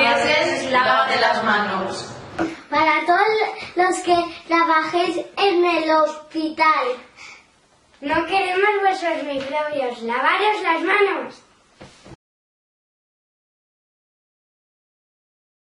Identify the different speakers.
Speaker 1: atravieses, lávate las manos.
Speaker 2: Para todos los que trabajéis en el hospital, no queremos vuestros microbios. Lavaros las manos.